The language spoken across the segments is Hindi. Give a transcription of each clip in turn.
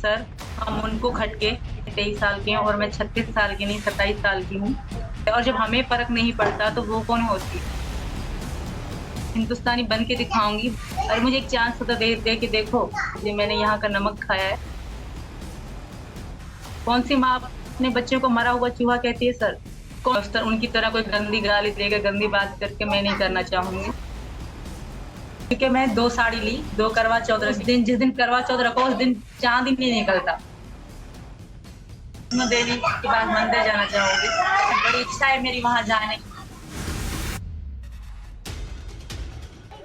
सर, हम उनको खटके 23 साल के हैं और मैं 36 साल की नहीं 27 साल की हूँ और जब हमें फ़र्क नहीं पड़ता तो वो कौन होती है? हिंदुस्तानी बन के दिखाऊँगी। अरे मुझे एक चांस तो दे के देखो, ये मैंने यहाँ का नमक खाया है। कौन-सी माँ अपने बच्चों को मरा हुआ चूहा कहती है सर? कौन सर उनकी तरह कोई गंदी गाली देके, गंदी बात करके मैं नहीं करना चाहूँगी। क्योंकि मैं 2 साड़ी ली, 2 करवा चौथ रखी। जिस दिन करवा चौथ रखो उस दिन चाँद ही नहीं निकलता। मैं देवी के बाद मंदिर जाना चाहूँगी। बड़ी इच्छा है मेरी वहाँ जाने की।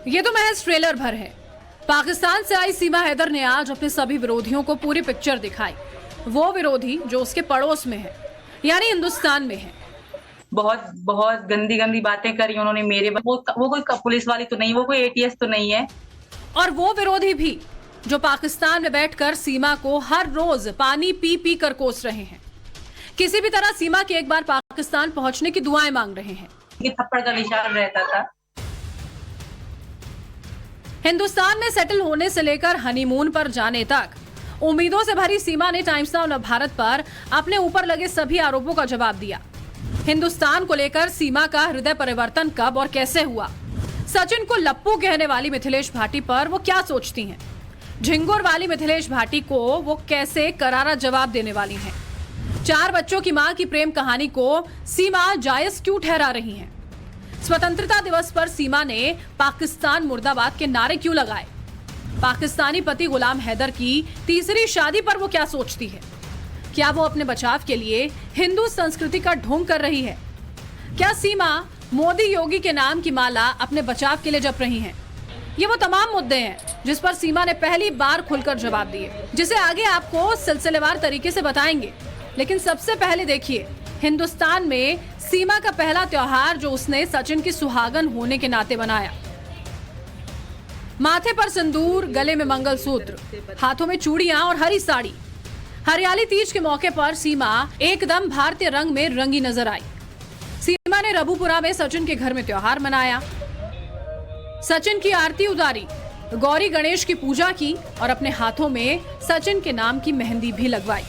ये तो महज ट्रेलर भर है। पाकिस्तान से आई सीमा हैदर ने आज अपने सभी विरोधियों को पूरी पिक्चर दिखाई। वो विरोधी जो उसके पड़ोस में है, यानी हिंदुस्तान में है। बहुत गंदी बातें करी उन्होंने मेरे। वो कोई पुलिस वाली तो नहीं, वो कोई एटीएस तो नहीं है। और वो विरोधी भी जो पाकिस्तान में बैठकर सीमा को हर रोज पानी पी पी कर कोस रहे हैं। किसी भी तरह सीमा के एक बार पाकिस्तान पहुंचने की दुआएं मांग रहे हैं। ये थप्पड़ का निशान रहता था। हिंदुस्तान में सेटल होने से लेकर हनीमून पर जाने तक उम्मीदों से भरी सीमा ने टाइम्स नाउ भारत पर अपने ऊपर लगे सभी आरोपों का जवाब दिया। हिंदुस्तान को लेकर सीमा का हृदय परिवर्तन कब और कैसे हुआ? सचिन को लप्पू कहने वाली मिथिलेश भाटी पर वो क्या सोचती हैं? झिंगुर वाली मिथिलेश भाटी को वो कैसे करारा जवाब देने वाली हैं? 4 बच्चों की मां की प्रेम कहानी को सीमा जायज क्यों ठहरा रही हैं? स्वतंत्रता दिवस पर सीमा ने पाकिस्तान मुर्दाबाद के नारे क्यों लगाए? पाकिस्तानी पति गुलाम हैदर की तीसरी शादी पर वो क्या सोचती है? क्या वो अपने बचाव के लिए हिंदू संस्कृति का ढोंग कर रही है? क्या सीमा मोदी योगी के नाम की माला अपने बचाव के लिए जप रही हैं? ये वो तमाम मुद्दे हैं जिस पर सीमा ने पहली बार खुलकर जवाब दिए, जिसे आगे आपको सिलसिलेवार तरीके से बताएंगे। लेकिन सबसे पहले देखिए हिंदुस्तान में सीमा का पहला त्योहार जो उसने सचिन की सुहागन होने के नाते बनाया। माथे पर सिंदूर, गले में मंगलसूत्र, हाथों में चूड़ियां और हरी साड़ी। हरियाली तीज के मौके पर सीमा एकदम भारतीय रंग में रंगी नजर आई। सीमा ने रबुपुरा में सचिन के घर में त्योहार मनाया, सचिन की आरती उतारी, गौरी गणेश की पूजा की और अपने हाथों में सचिन के नाम की मेहंदी भी लगवाई।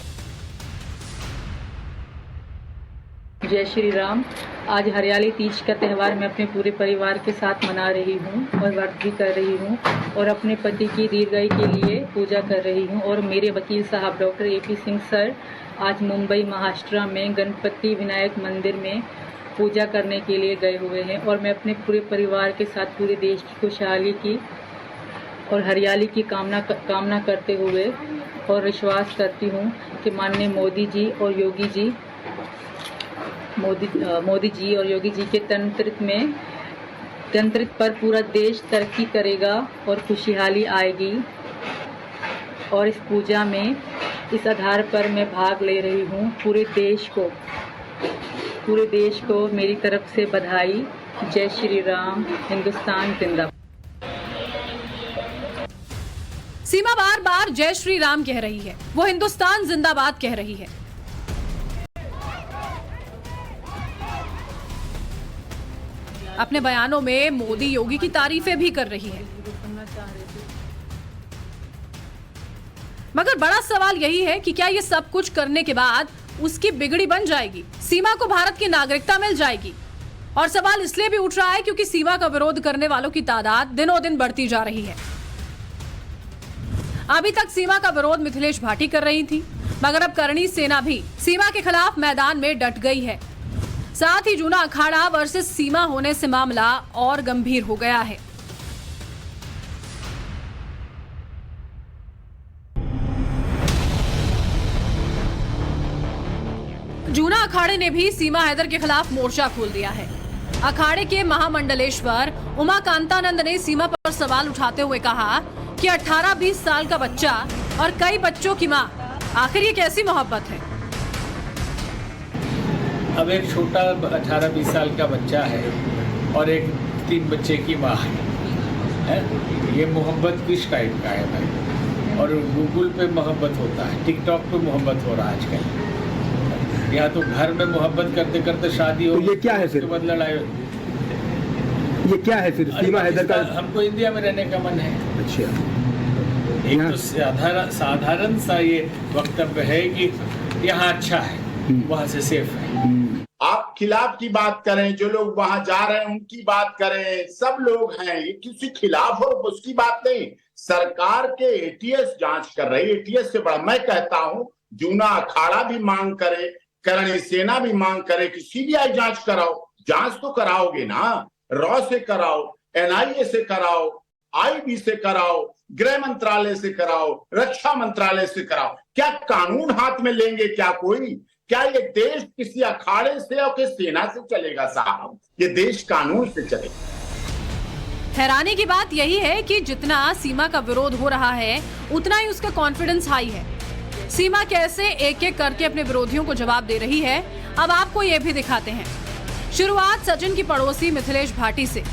जय श्री राम। आज हरियाली तीज का त्यौहार मैं अपने पूरे परिवार के साथ मना रही हूँ और व्रत भी कर रही हूँ और अपने पति की दीर्घायु के लिए पूजा कर रही हूँ। और मेरे वकील साहब डॉक्टर AP सिंह सर आज मुंबई महाराष्ट्र में गणपति विनायक मंदिर में पूजा करने के लिए गए हुए हैं और मैं अपने पूरे परिवार के साथ पूरे देश की खुशहाली की और हरियाली की कामना करते हुए और विश्वास करती हूँ कि माननीय मोदी जी और योगी जी के तंत्र पर पूरा देश तरक्की करेगा और खुशहाली आएगी। और इस पूजा में इस आधार पर मैं भाग ले रही हूँ। पूरे देश को मेरी तरफ से बधाई। जय श्री राम। हिंदुस्तान जिंदाबाद। सीमा बार बार जय श्री राम कह रही है, वो हिंदुस्तान जिंदाबाद कह रही है। अपने बयानों में मोदी योगी की तारीफें भी कर रही है। मगर बड़ा सवाल यही है कि क्या ये सब कुछ करने के बाद उसकी बिगड़ी बन जाएगी? सीमा को भारत की नागरिकता मिल जाएगी? और सवाल इसलिए भी उठ रहा है क्योंकि सीमा का विरोध करने वालों की तादाद दिनों दिन बढ़ती जा रही है। अभी तक सीमा का विरोध मिथिलेश भाटी कर रही थी, मगर अब करणी सेना भी सीमा के खिलाफ मैदान में डट गई है। साथ ही जूना अखाड़ा वर्सेस सीमा होने से मामला और गंभीर हो गया है। जूना अखाड़े ने भी सीमा हैदर के खिलाफ मोर्चा खोल दिया है। अखाड़े के महामंडलेश्वर उमाकांतानंद ने सीमा पर सवाल उठाते हुए कहा कि 18-20 साल का बच्चा और कई बच्चों की मां, आखिर ये कैसी मोहब्बत है? अब एक छोटा 18-20 साल का बच्चा है और एक 3 बच्चे की माँ है, ये मोहब्बत किस टाइप का है भाई? और गूगल पे मोहब्बत होता है, टिकटॉक पे मोहब्बत हो रहा है आजकल। यहाँ तो घर में मोहब्बत करते करते शादी हो, तो ये क्या है फिर? बाद लड़ाई। ये क्या है फिर? सीमा हैदर का हमको इंडिया में रहने का मन है। अच्छा, एक तो साधारण सा ये वक्तव्य है कि यहाँ अच्छा है, वहाँ से सेफ है। आप खिलाफ की बात करें, जो लोग वहां जा रहे हैं उनकी बात करें, सब लोग हैं, ये किसी खिलाफ हो उसकी बात नहीं। सरकार के एटीएस जांच कर रही है, एटीएस से बड़ा मैं कहता हूं जूना अखाड़ा भी मांग करे, करणी सेना भी मांग करे कि सीबीआई जांच कराओ। जांच तो कराओगे ना, रॉ से कराओ, एनआईए से कराओ, आईबी से कराओ, गृह मंत्रालय से कराओ, रक्षा मंत्रालय से कराओ। क्या कानून हाथ में लेंगे क्या कोई? क्या ये देश किसी अखाड़े से और किसी सेना से चलेगा साहब? ये देश कानून से चलेगा। हैरानी की बात यही है कि जितना सीमा का विरोध हो रहा है उतना ही उसका कॉन्फिडेंस हाई है। सीमा कैसे एक एक करके अपने विरोधियों को जवाब दे रही है, अब आपको ये भी दिखाते हैं। शुरुआत सचिन की पड़ोसी मिथिलेश भाटी से।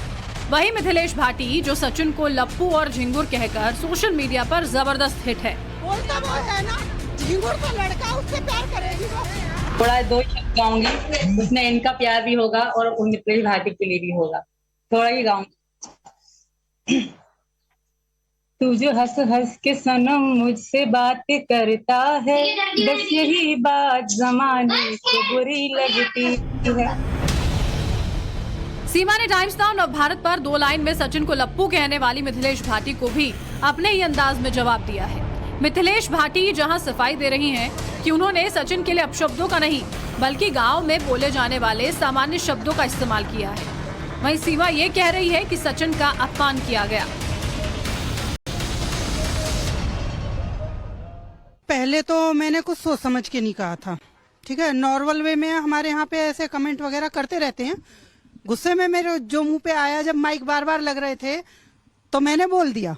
वही मिथिलेश भाटी जो सचिन को लप्पू और झिंगुर कहकर सोशल मीडिया पर जबरदस्त हिट है। बोलता वो है ना, झिंगुर तो लड़का, उससे प्यार करेगी वो। थोड़ा दो शब्द गाऊंगी, उसमें इनका प्यार भी होगा और मिथिलेश भाटी के लिए भी होगा। थोड़ा ही गाऊंगी। तू जो हंस हंस के सनम मुझसे बात करता है, बस यही बात जमाने को बुरी लगती है। सीमा ने टाइम्स नाउ नवभारत पर 2 लाइन में सचिन को लप्पू कहने वाली मिथिलेश भाटी को भी अपने ही अंदाज में जवाब दिया है। मिथिलेश भाटी जहां सफाई दे रही हैं कि उन्होंने सचिन के लिए अपशब्दों का नहीं बल्कि गांव में बोले जाने वाले सामान्य शब्दों का इस्तेमाल किया है, वहीं सीमा ये कह रही है कि सचिन का अपमान किया गया। पहले तो मैंने कुछ सोच समझ के नहीं कहा था, ठीक है। नॉर्मल वे में हमारे यहाँ पे ऐसे कमेंट वगैरह करते रहते हैं। गुस्से में मेरे जो मुंह पे आया, जब माइक बार बार लग रहे थे तो मैंने बोल दिया।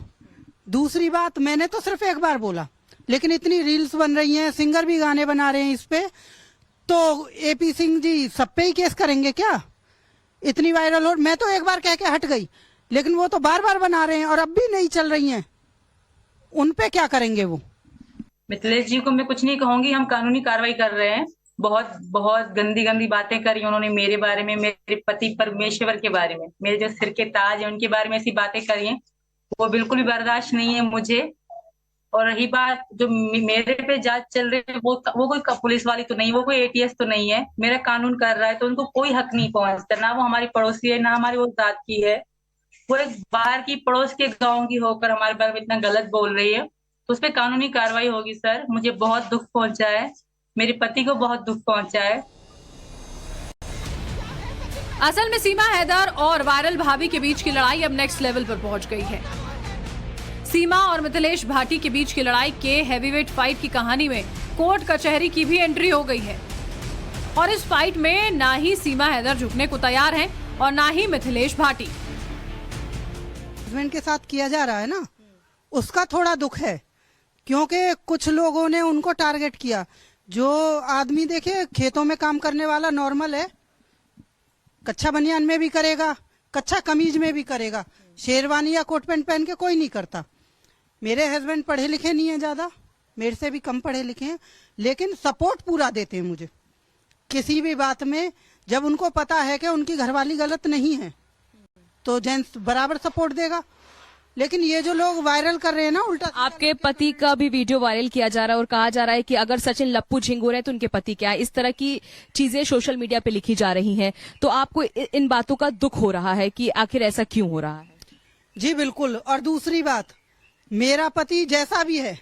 दूसरी बात, मैंने तो सिर्फ एक बार बोला, लेकिन इतनी रील्स बन रही हैं, सिंगर भी गाने बना रहे हैं इस पे, तो एपी सिंह जी सब पे ही केस करेंगे क्या? इतनी वायरल हो, मैं तो एक बार कह के हट गई, लेकिन वो तो बार बार बना रहे हैं और अब भी नहीं चल रही हैं, उन पे क्या करेंगे वो? मिथिलेश जी को मैं कुछ नहीं कहूंगी, हम कानूनी कार्रवाई कर रहे हैं। बहुत बहुत गंदी गंदी बातें करी उन्होंने मेरे बारे में, मेरे पति परमेश्वर के बारे में, मेरे जो सिर के ताज है उनके बारे में ऐसी बातें करी हैं, वो बिल्कुल भी बर्दाश्त नहीं है मुझे। और रही बात जो मेरे पे जांच चल रही है, वो कोई पुलिस वाली तो नहीं, वो कोई एटीएस तो नहीं है, मेरा कानून कर रहा है, तो उनको कोई हक नहीं पहुंचता। ना वो हमारी पड़ोसी है, ना हमारी वो जात की है, वो एक बाहर की पड़ोस के गाँव की होकर हमारे बारे में इतना गलत बोल रही है, तो उस पर कानूनी कार्रवाई होगी। सर, मुझे बहुत दुख पहुंचा है, मेरे पति को बहुत दुख पहुंचा है। असल में सीमा हैदर और वायरल भाभी के बीच की लड़ाई अब नेक्स्ट लेवल पर पहुंच गई है। सीमा और मिथिलेश भाटी के बीच की लड़ाई के हैवीवेट फाइट की कहानी में कोर्ट कचहरी की भी एंट्री हो गई है, और इस फाइट में ना ही सीमा हैदर झुकने को तैयार हैं और ना ही मिथिलेश भाटी। हस्बैंड के साथ किया जा रहा है ना, उसका थोड़ा दुख है, क्योंकि कुछ लोगों ने उनको टारगेट किया। जो आदमी देखिए खेतों में काम करने वाला नॉर्मल है, कच्चा बनियान में भी करेगा, कच्चा कमीज में भी करेगा, शेरवानी या कोट पैंट पहन के कोई नहीं करता। मेरे हस्बैंड पढ़े लिखे नहीं है ज्यादा, मेरे से भी कम पढ़े लिखे हैं, लेकिन सपोर्ट पूरा देते हैं मुझे किसी भी बात में। जब उनको पता है कि उनकी घरवाली गलत नहीं है तो जेंट्स बराबर सपोर्ट देगा। लेकिन ये जो लोग वायरल कर रहे हैं ना, उल्टा, आपके पति का भी वीडियो वायरल किया जा रहा है और कहा जा रहा है कि अगर सचिन लप्पू झिंगुर है तो उनके पति क्या है, इस तरह की चीजें सोशल मीडिया पे लिखी जा रही हैं, तो आपको इन बातों का दुख हो रहा है कि आखिर ऐसा क्यों हो रहा है? जी बिल्कुल। और दूसरी बात, मेरा पति जैसा भी है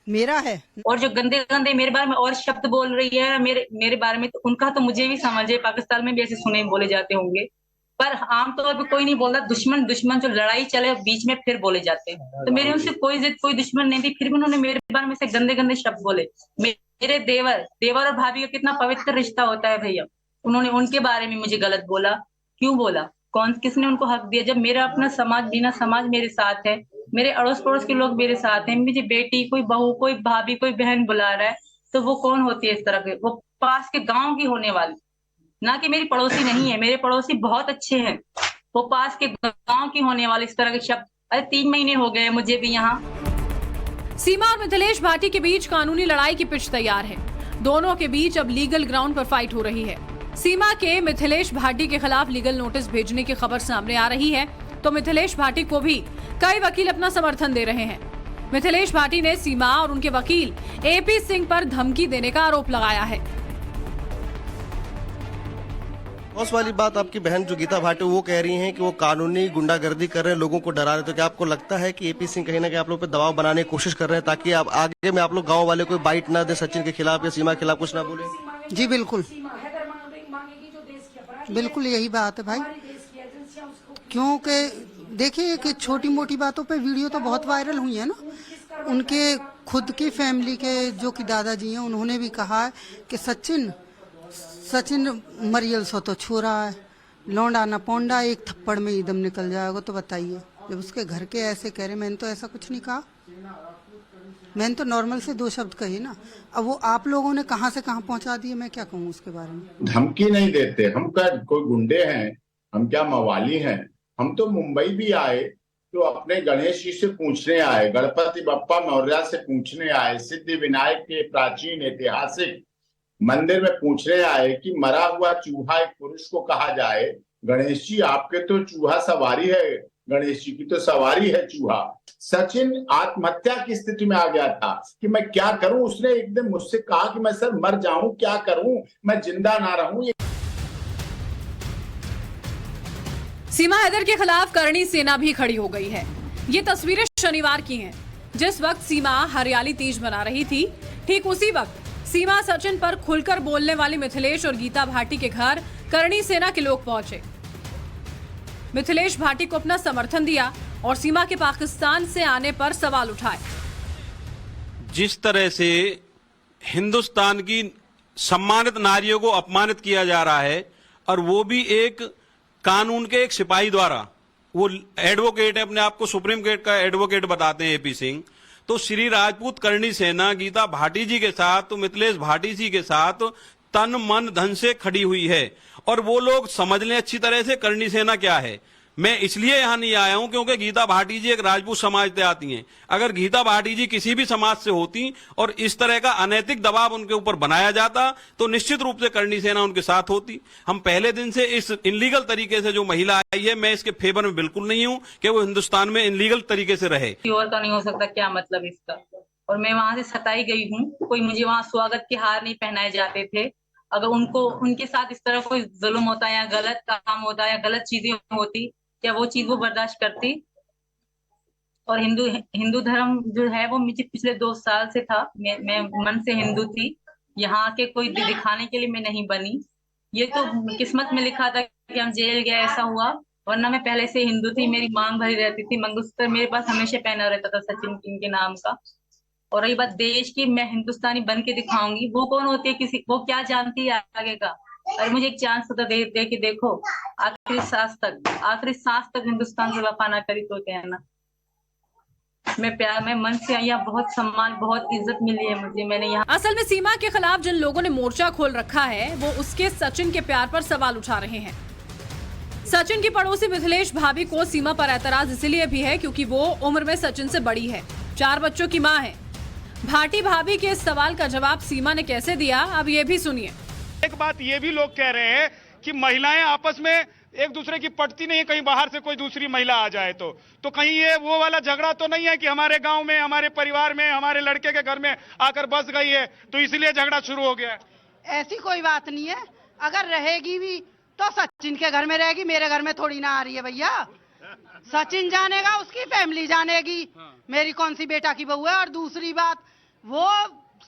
मेरा है, और जो गंदे गंदे मेरे बारे में और शब्द बोल रही है मेरे बारे में, तो उनका तो मुझे भी समझ है, पाकिस्तान में भी ऐसे सुने बोले जाते होंगे, पर आमतौर पे कोई नहीं बोलता। दुश्मन जो लड़ाई चले बीच में फिर बोले जाते हैं, तो मेरे उनसे कोई जिद कोई दुश्मन नहीं थी, फिर भी उन्होंने मेरे बारे में से गंदे गंदे शब्द बोले। मेरे देवर और भाभी का कितना पवित्र रिश्ता होता है भैया, उन्होंने उनके बारे में मुझे गलत बोला। क्यों बोला? किसने उनको हक दिया? जब मेरा अपना समाज, बिना समाज मेरे साथ है, मेरे अड़ोस पड़ोस के लोग मेरे साथ हैं, मुझे बेटी, कोई बहू, कोई भाभी, कोई बहन बुला रहा है, तो वो कौन होती है इस तरह के? वो पास के गाँव की होने वाली, ना कि मेरी पड़ोसी नहीं है। मेरे पड़ोसी बहुत अच्छे हैं, वो पास के गांव की होने वाले इस तरह के शब्द। अरे 3 महीने हो गए मुझे भी यहाँ। सीमा और मिथिलेश भाटी के बीच कानूनी लड़ाई की पिच तैयार है। दोनों के बीच अब लीगल ग्राउंड पर फाइट हो रही है। सीमा के मिथिलेश भाटी के खिलाफ लीगल नोटिस भेजने की खबर सामने आ रही है, तो मिथिलेश भाटी को भी कई वकील अपना समर्थन दे रहे हैं। मिथिलेश भाटी ने सीमा और उनके वकील एपी सिंह पर धमकी देने का आरोप लगाया है। उस वाली बात आपकी बहन जो गीता भाटी वो कह रही हैं कि वो कानूनी गुंडागर्दी कर रहे हैं, लोगों को डरा रहे हैं, तो क्या आपको लगता है कि एपी सिंह कहीं ना कहीं आप लोग पे दबाव बनाने की कोशिश कर रहे हैं ताकि आप आगे में आप लोग गांव वाले कोई बाइट ना दे सचिन के खिलाफ या सीमा के खिलाफ कुछ ना बोले? जी बिल्कुल बिल्कुल यही बात है भाई, क्योंकि देखिए कि छोटी मोटी बातों पे वीडियो तो बहुत वायरल हुई है ना। उनके खुद की फैमिली के जो कि दादाजी हैं उन्होंने भी कहा है कि सचिन मरियल सो तो छू रहा है, लौंडा ना पोंडा, एक थप्पड़ में एकदम निकल जाएगा। तो बताइए, जब उसके घर के ऐसे कह रहे, मैंने तो ऐसा कुछ नहीं कहा, मैंने तो नॉर्मल से 2 शब्द कही ना। अब वो आप लोगों ने कहां से कहां पहुंचा दिए, मैं क्या कहूँ उसके बारे में। धमकी नहीं देते, हम क्या कोई गुंडे हैं, हम क्या मवाली हैं। हम तो मुंबई भी आए तो अपने गणेश जी से पूछने आए, गणपति बप्पा मौर्य से पूछने आए, सिद्धि विनायक के प्राचीन ऐतिहासिक मंदिर में पूछने आए कि मरा हुआ चूहा एक पुरुष को कहा जाए। गणेश जी आपके तो चूहा सवारी है, गणेश जी की तो सवारी है चूहा। सचिन आत्महत्या की स्थिति में आ गया था कि मैं क्या करूं, उसने एकदम मुझसे कहा कि मैं सर मर जाऊं, क्या करूं, मैं जिंदा ना रहूं। सीमा हैदर के खिलाफ करणी सेना भी खड़ी हो गई है। ये तस्वीरें शनिवार की हैं, जिस वक्त सीमा हरियाली तीज मना रही थी। ठीक उसी वक्त सीमा सचिन पर खुलकर बोलने वाली मिथिलेश और गीता भाटी के घर करणी सेना के लोग पहुंचे। मिथिलेश भाटी को अपना समर्थन दिया और सीमा के पाकिस्तान से आने पर सवाल उठाए। जिस तरह से हिंदुस्तान की सम्मानित नारियों को अपमानित किया जा रहा है, और वो भी एक कानून के एक सिपाही द्वारा, वो एडवोकेट है, अपने आप को सुप्रीम कोर्ट का एडवोकेट बताते हैं एपी सिंह, तो श्री राजपूत करणी सेना गीता भाटी जी के साथ, तो मिथिलेश भाटी जी के साथ तन मन धन से खड़ी हुई है। और वो लोग समझ लें अच्छी तरह से करणी सेना क्या है। मैं इसलिए यहां नहीं आया हूं क्योंकि गीता भाटी जी एक राजपूत समाज से आती हैं। अगर गीता भाटी जी किसी भी समाज से होती और इस तरह का अनैतिक दबाव उनके ऊपर बनाया जाता तो निश्चित रूप से करणी सेना उनके साथ होती। हम पहले दिन से इस इनलीगल तरीके से जो महिला आई है, मैं इसके फेवर में बिल्कुल नहीं हूं कि वो हिंदुस्तान में इनलीगल तरीके से रहे। और का नहीं हो सकता, क्या मतलब इसका। और मैं वहां से सताई गई हूँ, कोई मुझे वहां स्वागत के हार नहीं पहनाए जाते थे। अगर उनके साथ इस तरह कोई जुल्म होता या गलत काम होता या गलत चीजें होती, क्या वो चीज वो बर्दाश्त करती। और हिंदू धर्म जो है वो मुझे पिछले 2 साल से था, मैं मन से हिंदू थी। यहाँ के कोई दिखाने के लिए मैं नहीं बनी। ये तो किस्मत में लिखा था कि हम जेल गए, ऐसा हुआ, वरना मैं पहले से हिंदू थी। मेरी मांग भरी रहती थी, मंगलसूत्र मेरे पास हमेशा पहना रहता था सचिन किंग के नाम का। और रही बात देश की, मैं हिंदुस्तानी बन के दिखाऊंगी। वो कौन होती है, किसी वो क्या जानती है आगे का। अरे मुझे एक चांस तो दे के देखो, आखिरी सांस तक हिंदुस्तान से वफा ना करी तो कहना। मैं प्यार में मन से यहाँ बहुत सम्मान, बहुत इज्जत मिली है मुझे। मैंने यहाँ असल में सीमा के खिलाफ जिन लोगों ने मोर्चा खोल रखा है वो उसके सचिन के प्यार पर सवाल उठा रहे हैं। सचिन की पड़ोसी मिथिलेश भाभी को सीमा पर एतराज इसलिए भी है क्योंकि वो उम्र में सचिन से बड़ी है, 4 बच्चों की मां है। भाटी भाभी के इस सवाल का जवाब सीमा ने कैसे दिया, अब ये भी सुनिए। एक बात ये भी लोग कह रहे हैं कि महिलाएं आपस में एक दूसरे की पटती नहीं है, कहीं बाहर से कोई दूसरी महिला आ जाए तो कहीं ये वो वाला झगड़ा तो नहीं है कि हमारे गांव में, हमारे परिवार में, हमारे लड़के के घर में आकर बस गई है तो इसलिए झगड़ा शुरू हो गया है। ऐसी कोई बात नहीं है, अगर रहेगी भी तो सचिन के घर में रहेगी, मेरे घर में थोड़ी ना आ रही है भैया। सचिन जानेगा, उसकी फैमिली जानेगी, मेरी कौन सी बेटा की बहू है। और दूसरी बात, वो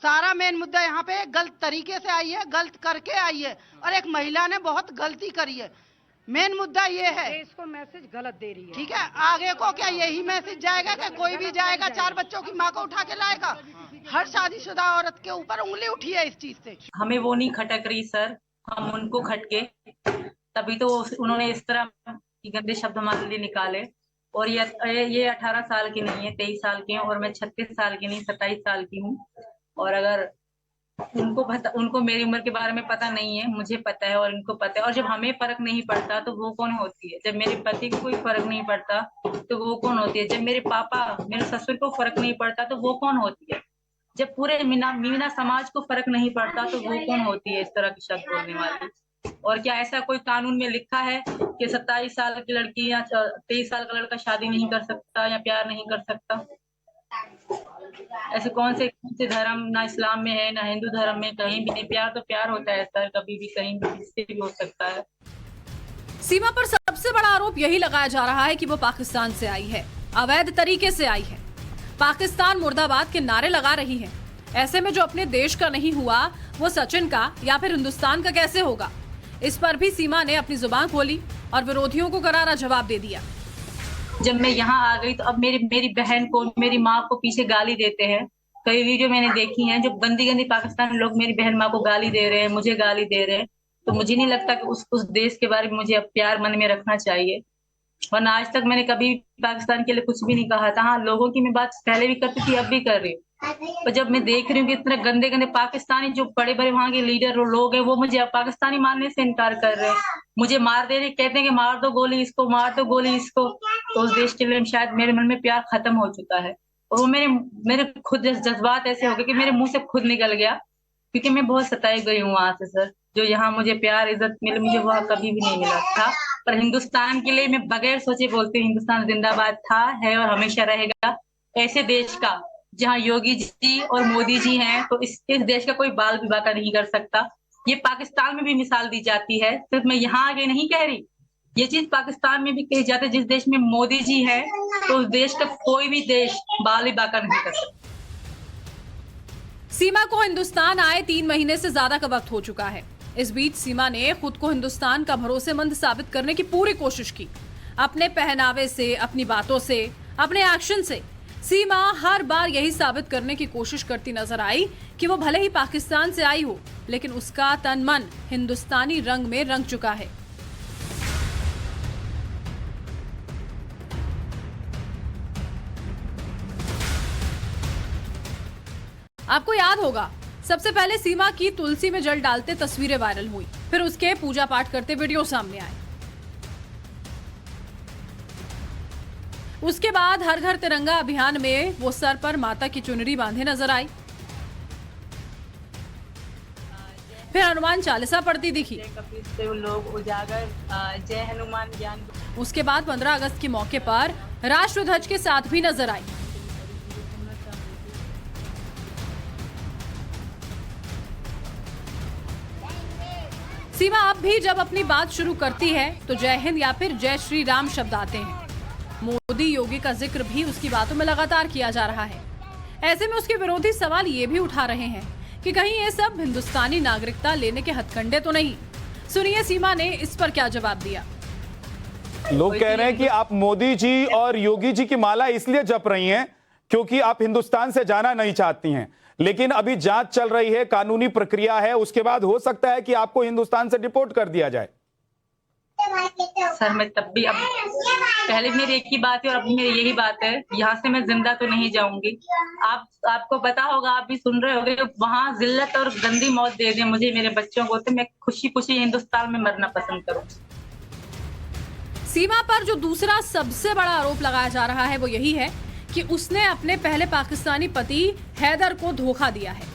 सारा मेन मुद्दा यहाँ पे गलत तरीके से आई है, गलत करके आई है, और एक महिला ने बहुत गलती करी है। मेन मुद्दा ये है, इसको मैसेज गलत दे रही है। ठीक है, आगे को क्या यही मैसेज जाएगा कि कोई भी जाएगा 4 बच्चों की माँ को उठा के लाएगा। हर शादीशुदा औरत के ऊपर उंगली उठी है इस चीज से। हमें वो नहीं खटक रही सर, हम उनको खटके, तभी तो उन्होंने इस तरह की गंदे शब्द हमारे लिए निकाले। और ये 18 साल की नहीं है, 23 साल की है, और मैं 36 साल की नहीं 27 साल की हूँ। और अगर उनको मेरी उम्र के बारे में पता नहीं है, मुझे पता है और इनको पता है। और जब हमें फर्क नहीं पड़ता तो वो कौन होती है। जब मेरे पति को कोई फर्क नहीं पड़ता तो वो कौन होती है। जब मेरे पापा, मेरे ससुर को फर्क नहीं पड़ता तो वो कौन होती है। जब पूरे मीना समाज को फर्क नहीं पड़ता तो वो कौन होती है इस तरह की शब्द बोलने वाली। और क्या ऐसा कोई कानून में लिखा है कि 27 साल की लड़की या 23 साल का लड़का शादी नहीं कर सकता या प्यार नहीं कर सकता। ऐसे कौन से धर्म ना इस्लाम में है ना हिंदू धर्म में, कहीं भी नहीं। प्यार तो प्यार होता है सर, कभी भी कहीं भी किससे भी हो सकता है। सीमा पर सबसे बड़ा आरोप यही लगाया जा रहा है कि वो पाकिस्तान से आई है, अवैध तरीके से आई है, पाकिस्तान मुर्दाबाद के नारे लगा रही है। ऐसे में जो अपने देश का नहीं हुआ वो सचिन का या फिर हिंदुस्तान का कैसे होगा? इस पर भी सीमा ने अपनी जुबान खोली और विरोधियों को करारा जवाब दे दिया। जब मैं यहाँ आ गई तो अब मेरी बहन को, मेरी माँ को पीछे गाली देते हैं। कई वीडियो मैंने देखी हैं जो गंदी गंदी पाकिस्तान लोग मेरी बहन माँ को गाली दे रहे हैं, मुझे गाली दे रहे हैं। तो मुझे नहीं लगता कि उस देश के बारे में मुझे अब प्यार मन में रखना चाहिए, वरना आज तक मैंने कभी पाकिस्तान के लिए कुछ भी नहीं कहा था। हाँ, लोगों की मैं बात पहले भी करती थी, अब भी कर रही हूँ। पर जब मैं देख रही हूँ कि इतने गंदे गंदे पाकिस्तानी जो बड़े बड़े वहाँ के लीडर और लोग हैं, वो मुझे अब पाकिस्तानी मानने से इनकार कर रहे हैं, मुझे मार दे रहे, कहते हैं कि मार दो गोली इसको, मार दो गोली इसको। तो उस देश के लिए शायद मेरे मन में प्यार खत्म हो चुका है और वो मेरे खुद जज्बात ऐसे हो गए कि मेरे मुंह से खुद निकल गया, क्योंकि मैं बहुत सताई गई हूँ वहां से सर। जो यहाँ मुझे प्यार इज्जत मिले, मुझे वह कभी भी नहीं मिला था। पर हिंदुस्तान के लिए मैं बगैर सोचे बोलती हूँ, हिंदुस्तान जिंदाबाद था, है और हमेशा रहेगा। ऐसे देश का जहाँ योगी जी और मोदी जी हैं, तो इस देश का कोई बाल विवाह नहीं कर सकता। ये पाकिस्तान में भी मिसाल दी जाती है, सिर्फ मैं यहाँ आगे नहीं कह रही, ये चीज पाकिस्तान में भी कही जाती है। जिस देश में मोदी जी है तो उस देश का कोई भी देश बाल विवाह नहीं कर सकता। सीमा को हिंदुस्तान आए 3 महीने से ज्यादा का वक्त हो चुका है। इस बीच सीमा ने खुद को हिंदुस्तान का भरोसेमंद साबित करने की पूरी कोशिश की। अपने पहनावे से, अपनी बातों से, अपने एक्शन से सीमा हर बार यही साबित करने की कोशिश करती नजर आई कि वो भले ही पाकिस्तान से आई हो, लेकिन उसका तन मन हिंदुस्तानी रंग में रंग चुका है। आपको याद होगा, सबसे पहले सीमा की तुलसी में जल डालते तस्वीरें वायरल हुई, फिर उसके पूजा पाठ करते वीडियो सामने आए। उसके बाद हर घर तिरंगा अभियान में वो सर पर माता की चुनरी बांधे नजर आई, फिर हनुमान चालीसा पढ़ती दिखी। लोग उजागर जय हनुमान ज्ञान। उसके बाद 15 अगस्त के मौके पर राष्ट्रध्वज के साथ भी नजर आई। सीमा अब भी जब अपनी बात शुरू करती है तो जय हिंद या फिर जय श्री राम शब्द आते हैं। मोदी योगी का जिक्र भी उसकी बातों में लगातार किया जा रहा है। ऐसे में उसके विरोधी सवाल ये भी उठा रहे हैं कि कहीं ये सब हिंदुस्तानी नागरिकता लेने के हथकंडे तो नहीं। सुनिए सीमा ने इस पर क्या जवाब दिया। लोग कह रहे हैं कि आप मोदी जी और योगी जी की माला इसलिए जप रही हैं क्योंकि आप हिंदुस्तान से जाना नहीं चाहती हैं, लेकिन अभी जांच चल रही है, कानूनी प्रक्रिया है, उसके बाद हो सकता है कि आपको हिंदुस्तान से डिपोर्ट कर दिया जाए। सर मैं तब भी, अब पहले मेरी एक ही बात है और अब मेरी यही बात है, यहाँ से मैं जिंदा तो नहीं जाऊंगी। आपको पता होगा, आप भी सुन रहे होंगे, वहाँ जिल्लत और गंदी मौत दे दे मुझे, मेरे बच्चों को, तो मैं खुशी खुशी हिंदुस्तान में मरना पसंद करूँ। सीमा पर जो दूसरा सबसे बड़ा आरोप लगाया जा रहा है वो यही है कि उसने अपने पहले पाकिस्तानी पति हैदर को धोखा दिया है।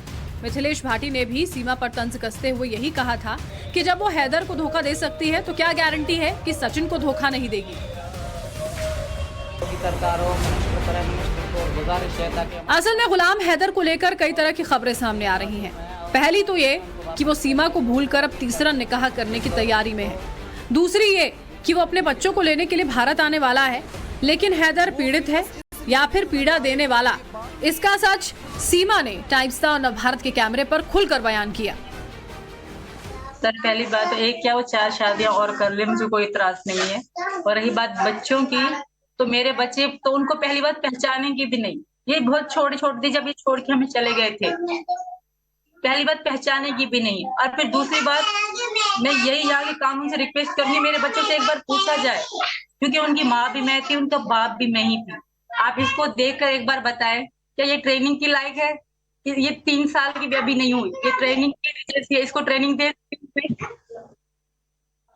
मिथिलेश भाटी ने भी सीमा पर तंज कसते हुए यही कहा था कि जब वो हैदर को धोखा दे सकती है तो क्या गारंटी है कि सचिन को धोखा नहीं देगी। असल में गुलाम हैदर को लेकर कई तरह की खबरें सामने आ रही हैं। पहली तो ये कि वो सीमा को भूलकर अब तीसरा निकाह करने की तैयारी में है। दूसरी ये कि वो अपने बच्चों को लेने के लिए भारत आने वाला है, लेकिन हैदर पीड़ित है या फिर पीड़ा देने वाला। इसका सच सीमा ने टाइम्स नाउ नवभारत के कैमरे पर खुलकर बयान किया। सर पहली बात तो एक, क्या वो 4 शादियां और कर ले, मुझे कोई इतराज नहीं है। और रही बात बच्चों की, तो मेरे बच्चे तो उनको पहली बात पहचाने की भी नहीं, ये बहुत छोटे थी जब ये छोड़ के हमें चले गए थे, पहली बात पहचाने की भी नहीं। और फिर दूसरी बात, मैं यही यहाँ के कानून से रिक्वेस्ट करूंगी, मेरे बच्चों से एक बार पूछा जाए, क्योंकि उनकी माँ भी मैं थी, उनका बाप भी मैं ही थी। आप इसको देखकर एक बार बताएं, क्या ये ट्रेनिंग की लायक है? ये 3 साल की भी अभी नहीं हुई, ये ट्रेनिंग की जैसी है, इसको ट्रेनिंग दे,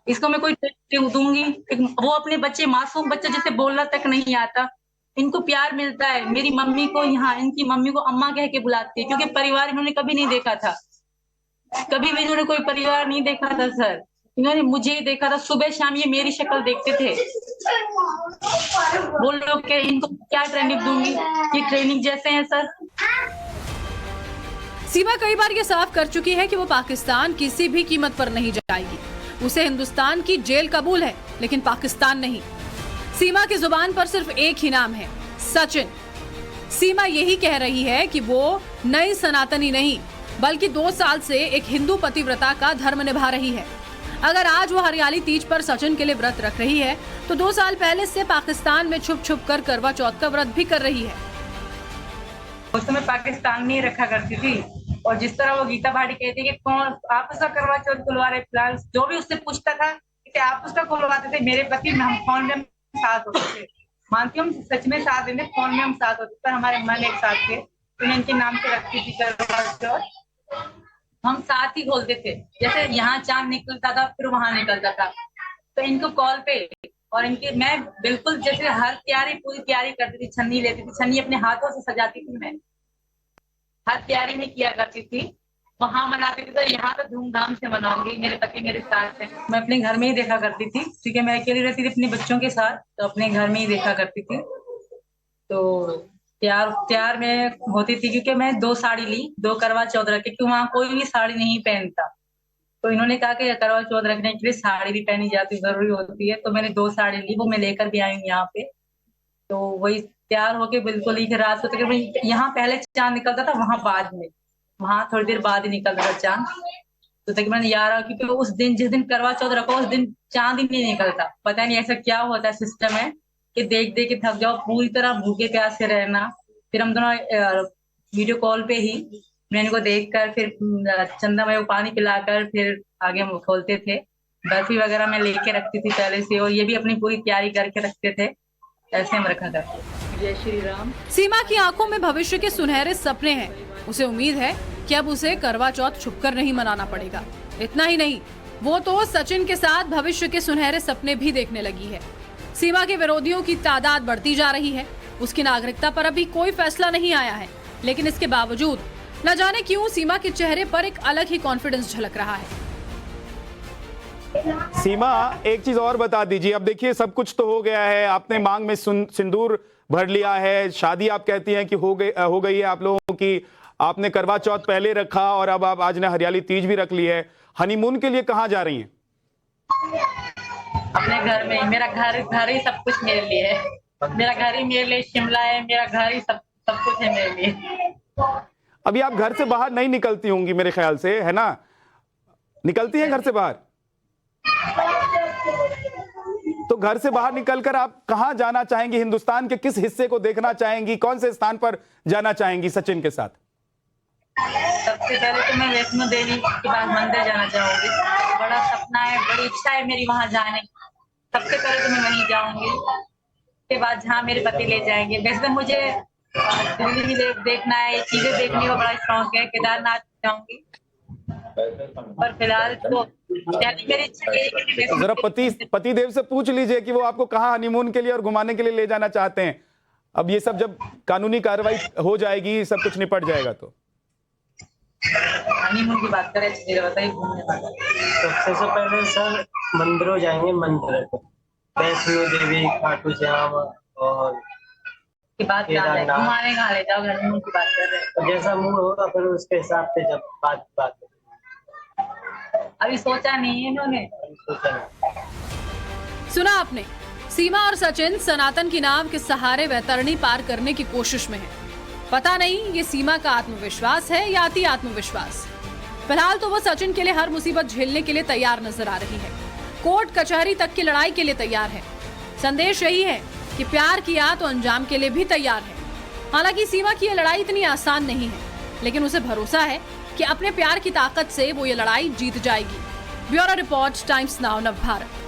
इसको मैं कोई ट्रेनिंग दूंगी? वो अपने बच्चे, मासूम बच्चे जिसे बोलना तक नहीं आता, इनको प्यार मिलता है। मेरी मम्मी को यहाँ, इनकी मम्मी को अम्मा कह के बुलाती है, क्योंकि परिवार इन्होंने कभी नहीं देखा था, कभी भी इन्होंने कोई परिवार नहीं देखा था सर। इन्होंने मुझे ही देखा था, सुबह शाम ये मेरी शक्ल देखते थे। वो लोग कह इनको क्या ट्रेनिंग दूंगी, ये ट्रेनिंग जैसे हैं सर। सीमा कई बार ये साफ कर चुकी है कि वो पाकिस्तान किसी भी कीमत पर नहीं जाएगी। उसे हिंदुस्तान की जेल कबूल है, लेकिन पाकिस्तान नहीं। सीमा की जुबान पर सिर्फ एक ही नाम है, सचिन। सीमा यही कह रही है कि वो नई सनातनी नहीं, बल्कि 2 साल से एक हिंदू पतिव्रता का धर्म निभा रही है। अगर आज वो हरियाली तीज पर सचिन के लिए व्रत रख रही है, तो 2 साल पहले से पाकिस्तान में छुप छुप कर करवा चौथ का व्रत भी कर रही है। उस समय पाकिस्तान में ही रखा करती थी, और जिस तरह वो गीता भाटी कहती है कि कौन आप उसका करवा चौथ खुलवा रहे, फिलहाल जो भी उससे पूछता था कि आप उसका खुलवाते थे, मेरे पति में हम फोन में साथ होते थे। मानती हूँ सच में साथ देते, फोन में हम साथ होते, पर हमारे मन एक साथ थे। तो मैं इनके नाम से रखती थी करवा चौथ, हम साथ ही खोलते थे। जैसे यहाँ चांद निकलता था, फिर वहां निकलता था, तो इनको कॉल पे और इनके मैं बिल्कुल जैसे हर तैयारी पूरी तैयारी करती थी। छन्नी लेती थी, छन्नी अपने हाथों से सजाती थी, मैं हर तैयारी में किया करती थी। वहां मनाती थी, तो यहाँ तो धूमधाम से मनाऊंगी, मेरे पति मेरे साथ है। मैं अपने घर में ही देखा करती थी, क्योंकि मैं अकेली रहती थी अपने बच्चों के साथ, तो अपने घर में ही देखा करती थी। तो तैयार में होती थी, क्योंकि मैं 2 साड़ी ली, 2 करवा चौथ रखे, क्योंकि वहाँ कोई भी साड़ी नहीं पहनता। तो इन्होंने कहा कि करवा चौथ रखने के लिए साड़ी भी पहनी जाती जरूरी होती है, तो मैंने 2 साड़ी ली, वो मैं लेकर भी आई हूँ यहाँ पे। तो वही तैयार होके बिल्कुल ही रात को तकरीबन यहाँ पहले चांद निकलता था, वहां बाद में, वहां थोड़ी देर बाद ही निकलता था चांद। तो तकरीबन 11, क्योंकि उस दिन जिस दिन करवा चौथ रखो उस दिन चांद ही नहीं निकलता। पता नहीं ऐसा क्या होता है, सिस्टम है कि देख देख के थक जाओ, पूरी तरह भूखे प्यासे रहना। फिर हम दोनों वीडियो कॉल पे ही मैं इनको देख कर, फिर चंदा में पानी पिलाकर फिर आगे हम खोलते थे। बर्फी वगैरह मैं लेके रखती थी पहले से, और ये भी अपनी पूरी तैयारी करके रखते थे, ऐसे हम रखा करते। जय श्री राम। सीमा की आंखों में भविष्य के सुनहरे सपने हैं। उसे उम्मीद है कि अब उसे करवा चौथ छुपकर नहीं मनाना पड़ेगा। इतना ही नहीं, वो तो सचिन के साथ भविष्य के सुनहरे सपने भी देखने लगी है। सीमा के विरोधियों की तादाद बढ़ती जा रही है। उसकी नागरिकता पर अभी कोई फैसला नहीं आया है, लेकिन इसके बावजूद न जाने क्यों सीमा के चेहरे पर एक अलग ही कॉन्फिडेंस झलक रहा है। सीमा, एक चीज और बता दीजिए। अब देखिए, सब कुछ तो हो गया है, आपने मांग में सिंदूर भर लिया है, शादी आप कहती हैं कि हो गई है आप लोगों की, आपने करवा चौथ पहले रखा और अब आप आज ने हरियाली तीज भी रख ली है। हनीमून के लिए कहाँ जा रही हैं? अपने घर में। मेरा घर ही सब कुछ मेरे लिए है। मेरा घर ही मेरे लिए शिमला है, मेरा घर ही सब कुछ है मेरे लिए। अभी आप घर से बाहर नहीं निकलती होंगी मेरे ख्याल से, है ना? निकलती हैं घर से बाहर? तो घर से बाहर निकलकर आप कहां जाना चाहेंगी? हिंदुस्तान के किस हिस्से को देखना चाहेंगी? कौन से स्थान पर जाना चाहेंगी सचिन के साथ? सबसे पहले तो मैं वैष्णो देवी के बाद मंदिर जाना चाहूंगी। बड़ा सपना है, बड़ी इच्छा है मेरी वहां जाने की। सबसे पहले तो मैं वहीं जाऊंगी, उसके बाद जहाँ मेरे पति ले जाएंगे। वैसे तो मुझे दिल्ली भी देखना है, चीजें देखने का बड़ा शौक है। केदारनाथ जाऊंगी, पर फिलहाल तो मेरी इच्छा यही है कि जरा पति देव से पूछ लीजिए कि वो आपको कहाँ हनीमून के लिए और घुमाने के लिए ले जाना चाहते हैं। अब ये सब जब कानूनी कार्रवाई हो जाएगी, सब कुछ निपट जाएगा, तो हनीमून की बात करें तो बताइए घूमने का। तो सबसे पहले सर मंदिरों जाएंगे, मंदिर वैष्णो देवी, खाटू श्याम और की बात घुमाने कहाँ ले जाओ, हनीमून की बात कर रहे हैं। तो जैसा मूड होगा फिर उसके हिसाब से जब बात अभी सोचा नहीं है इन्होंने। सुना आपने, सीमा और सचिन सनातन की नाव के सहारे वैतरणी पार करने की कोशिश में है। पता नहीं ये सीमा का आत्मविश्वास है या अति आत्मविश्वास। फिलहाल तो वो सचिन के लिए हर मुसीबत झेलने के लिए तैयार नजर आ रही है। कोर्ट कचहरी तक की लड़ाई के लिए तैयार है। संदेश यही है कि प्यार किया तो अंजाम के लिए भी तैयार है। हालांकि सीमा की यह लड़ाई इतनी आसान नहीं है, लेकिन उसे भरोसा है कि अपने प्यार की ताकत से वो ये लड़ाई जीत जाएगी। Bureau report, times now Navbharat.